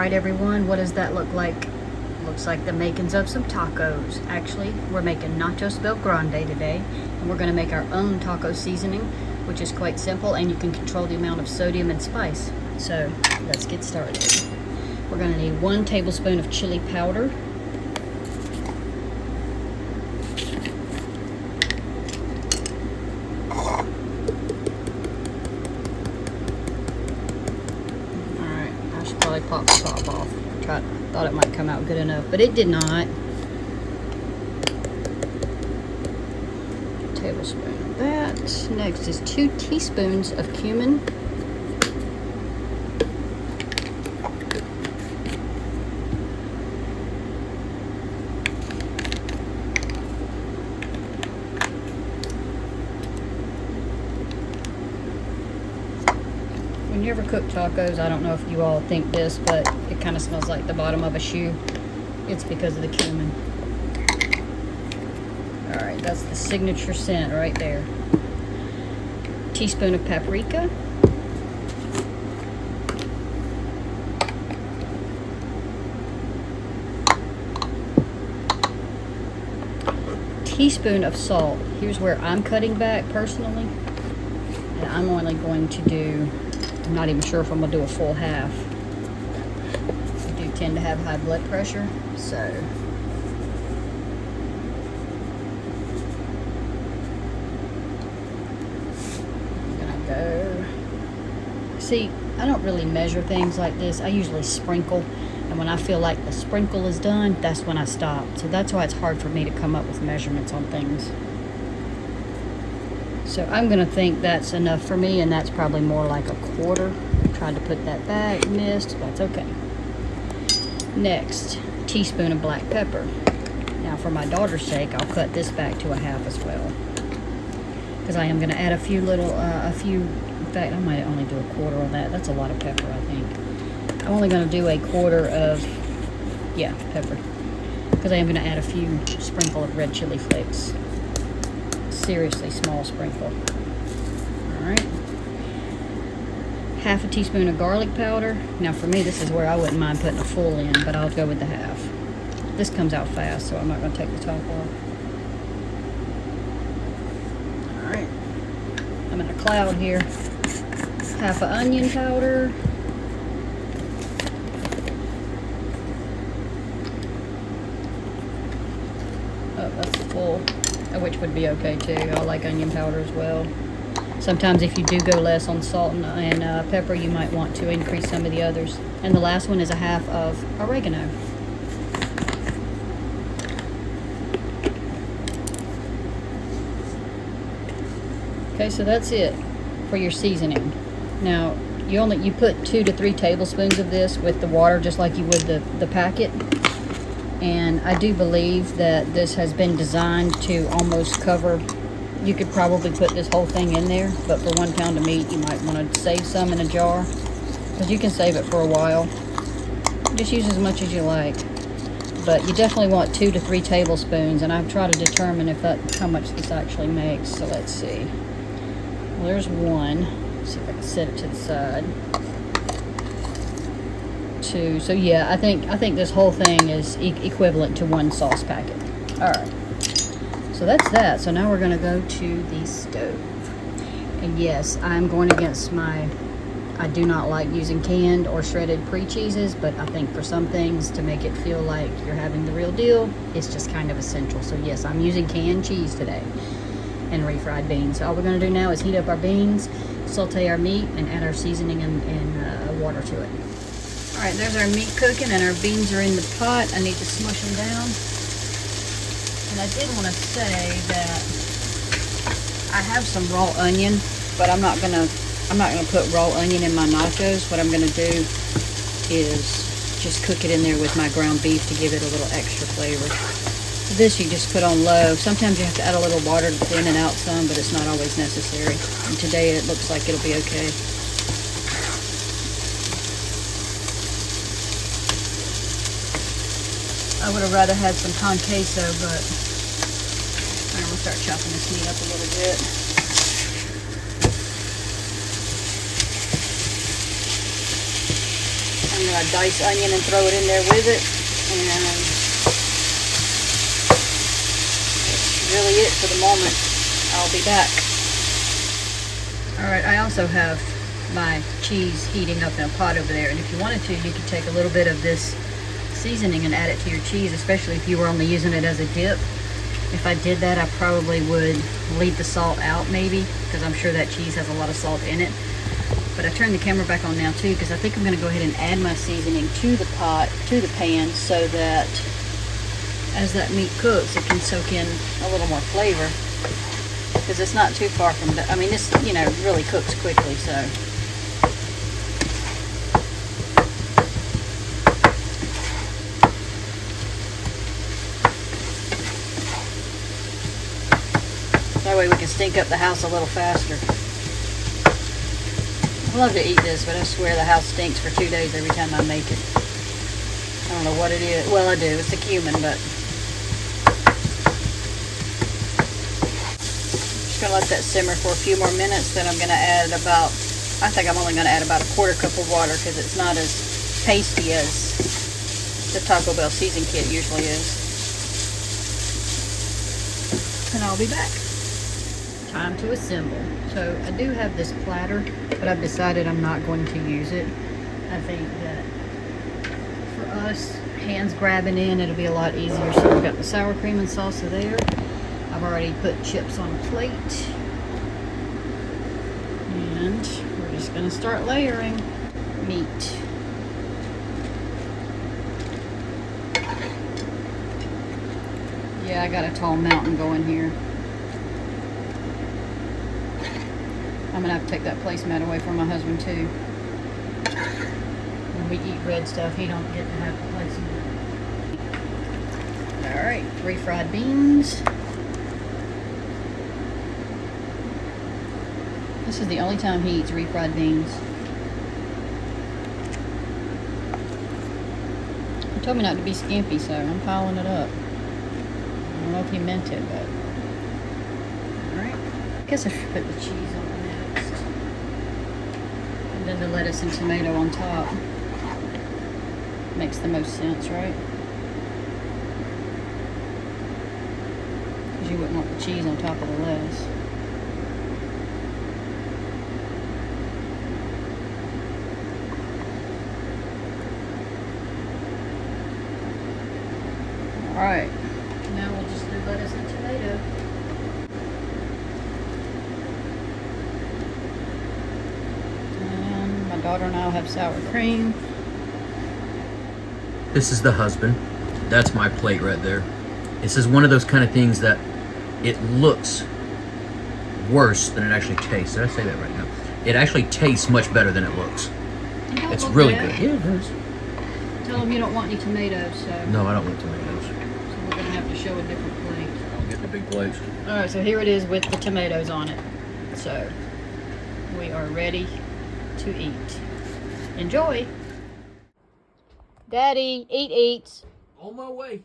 right, everyone, what does that look like? Looks like the makings of some tacos. Actually, we're making nachos Belle Grande today, and we're going to make our own taco seasoning, which is quite simple, and you can control the amount of sodium and spice. So let's get started. We're going to need 1 tablespoon of chili powder, probably pop the top off. Thought it might come out good enough, but it did not. A tablespoon of that. Next is 2 teaspoons of cumin. When you ever cook tacos, I don't know if you all think this, but it kind of smells like the bottom of a shoe. It's because of the cumin. Alright, that's the signature scent right there. Teaspoon of paprika. Teaspoon of salt. Here's where I'm cutting back personally. And I'm only going to do, I'm not even sure if I'm going to do a full half. I do tend to have high blood pressure, so. I'm going to go. See, I don't really measure things like this. I usually sprinkle, and when I feel like the sprinkle is done, that's when I stop. So that's why it's hard for me to come up with measurements on things. So I'm going to think that's enough for me, and that's probably more like a quarter. Tried to put that back, missed, that's okay. Next, teaspoon of black pepper. Now for my daughter's sake, I'll cut this back to a half as well. Because I am going to add in fact, I might only do a quarter on that. That's a lot of pepper, I think. I'm only going to do a quarter of, pepper. Because I am going to add a few sprinkle of red chili flakes. Seriously small sprinkle. Alright. Half a teaspoon of garlic powder. Now for me, this is where I wouldn't mind putting a full in, but I'll go with the half. This comes out fast, so I'm not going to take the top off. Alright. I'm in a cloud here. Half a onion powder. Oh, that's full. Which would be okay too. I like onion powder as well. Sometimes if you do go less on salt and pepper, you might want to increase some of the others. And the last one is a half of oregano. Okay, so that's it for your seasoning. Now you put 2 to 3 tablespoons of this with the water, just like you would the packet. And I do believe that this has been designed to almost cover, you could probably put this whole thing in there, but for 1 pound of meat, you might want to save some in a jar, because you can save it for a while. Just use as much as you like. But you definitely want 2 to 3 tablespoons, and I've tried to determine how much this actually makes. So let's see. Well, there's 1. Let's see if I can set it to the side. 2. So yeah, I think this whole thing is equivalent to 1 sauce packet. Alright, so that's that. So now we're going to go to the stove. And yes, I'm going against I do not like using canned or shredded pre-cheeses, but I think for some things, to make it feel like you're having the real deal, it's just kind of essential. So yes, I'm using canned cheese today and refried beans. So all we're going to do now is heat up our beans, saute our meat, and add our seasoning and water to it. Alright, there's our meat cooking, and our beans are in the pot. I need to smush them down. And I did want to say that I have some raw onion, but I'm not gonna put raw onion in my nachos. What I'm gonna do is just cook it in there with my ground beef to give it a little extra flavor. This you just put on low. Sometimes you have to add a little water to thin it out some, but it's not always necessary. And today it looks like it'll be okay. I would have rather had some con queso, but I'm going to start chopping this meat up a little bit. And I'm going to dice onion and throw it in there with it. And that's really it for the moment. I'll be back. Alright, I also have my cheese heating up in a pot over there. And if you wanted to, you could take a little bit of this seasoning and add it to your cheese, especially if you were only using it as a dip. If I did that, I probably would leave the salt out maybe, because I'm sure that cheese has a lot of salt in it. But I turned the camera back on now too, because I think I'm going to go ahead and add my seasoning to the pot, to the pan, so that as that meat cooks, it can soak in a little more flavor. Because it's not too far from, I mean, this, you know, really cooks quickly, so. That way we can stink up the house a little faster. I love to eat this, but I swear the house stinks for 2 days every time I make it. I don't know what it is. Well, I do. It's the cumin, but just going to let that simmer for a few more minutes. Then I'm going to add about, I think I'm only going to add about a 1/4 cup of water, because it's not as pasty as the Taco Bell season kit usually is. And I'll be back. Time to assemble. So I do have this platter, but I've decided I'm not going to use it. I think that for us, hands grabbing in, it'll be a lot easier. So we've got the sour cream and salsa there. I've already put chips on a plate. And we're just going to start layering meat. Yeah, I got a tall mountain going here. I'm gonna have to take that placemat away from my husband too. When we eat red stuff, he don't get to have the placemat. Alright, refried beans. This is the only time he eats refried beans. He told me not to be skimpy, so I'm piling it up. I don't know if he meant it, but alright. I guess I should put the cheese on. And then the lettuce and tomato on top. Makes the most sense, right? Because you wouldn't want the cheese on top of the lettuce. Alright. Now we'll just do lettuce and tomato. My daughter and I will have sour cream. This is the husband. That's my plate right there. This is one of those kind of things that it looks worse than it actually tastes. Did I say that right now? It actually tastes much better than it looks. It's really good. Yeah, it does. Tell them you don't want any tomatoes. So. No, I don't want tomatoes. So we're going to have to show a different plate. I'll get the big plates. Alright, so here it is with the tomatoes on it. So we are ready to eat. Enjoy. Daddy, eat. On my way.